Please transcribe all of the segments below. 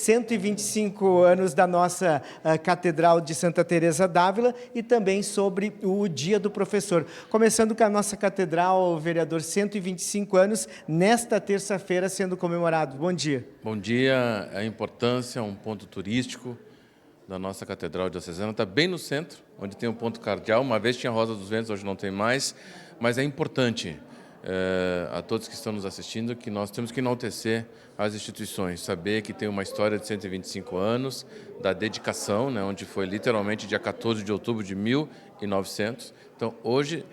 125 anos da nossa Catedral de Santa Teresa d'Ávila e também sobre o Dia do Professor. Começando com a nossa Catedral, vereador, 125 anos, nesta terça-feira sendo comemorado. Bom dia. Bom dia. A importância, um ponto turístico da nossa Catedral Diocesana, está bem no centro, onde tem um ponto cardeal. Uma vez tinha Rosa dos Ventos, hoje não tem mais, mas é importante a todos que estão nos assistindo que nós temos que enaltecer as instituições, saber que tem uma história de 125 anos da dedicação, né, onde foi literalmente dia 14 de outubro de 1900. Então, hoje,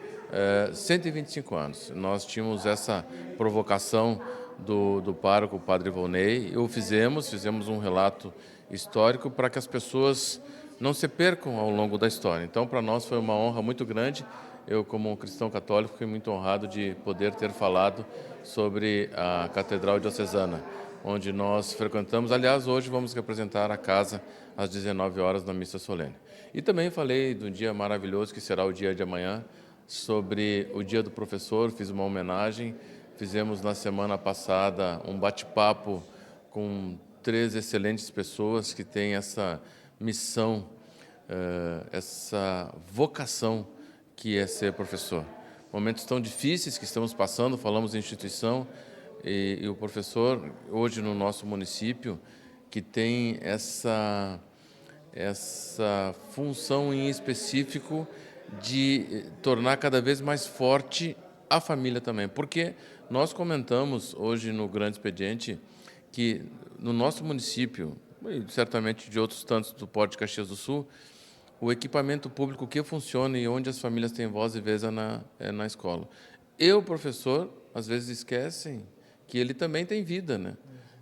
125 anos. Nós tínhamos essa provocação do pároco, o Padre Volney, e o fizemos um relato histórico para que as pessoas não se percam ao longo da história. Então, para nós foi uma honra muito grande. Eu, como um cristão católico, fiquei muito honrado de poder ter falado sobre a Catedral Diocesana, onde nós frequentamos. Aliás, hoje vamos representar a casa às 19 horas na missa solene. E também falei do dia maravilhoso que será o dia de amanhã, sobre o Dia do Professor. Fiz uma homenagem. Fizemos na semana passada um bate-papo com 3 excelentes pessoas que têm essa missão, essa vocação que é ser professor. Momentos tão difíceis que estamos passando, falamos em instituição, e o professor, hoje no nosso município, que tem essa função em específico de tornar cada vez mais forte a família também. Porque nós comentamos hoje no Grande Expediente que no nosso município, e certamente de outros tantos do Pórto de Caxias do Sul, o equipamento público que funciona e onde as famílias têm voz e vez é na escola. E o professor, às vezes, esquecem que ele também tem vida, né?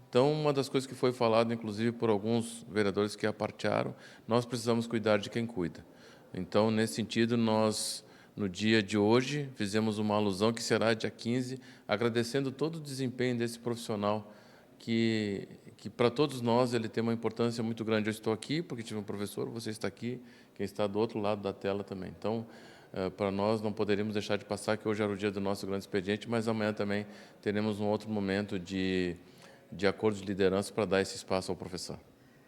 Então, uma das coisas que foi falado, inclusive, por alguns vereadores que apartearam, nós precisamos cuidar de quem cuida. Então, nesse sentido, nós, no dia de hoje, fizemos uma alusão que será dia 15, agradecendo todo o desempenho desse profissional que para todos nós ele tem uma importância muito grande. Eu estou aqui porque tive um professor, você está aqui, quem está do outro lado da tela também. Então, para nós não poderíamos deixar de passar que hoje era o dia do nosso Grande Expediente, mas amanhã também teremos um outro momento de acordo de liderança para dar esse espaço ao professor.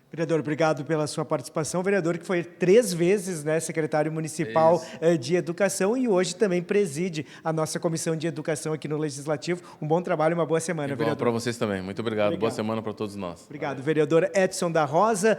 Vereador, obrigado pela sua participação. Vereador que foi 3 vezes, né, secretário municipal de Educação e hoje também preside a nossa Comissão de Educação aqui no Legislativo. Um bom trabalho e uma boa semana, vereador. Para vocês também. Muito obrigado. Boa semana para todos nós. Obrigado, vereador Edson da Rosa.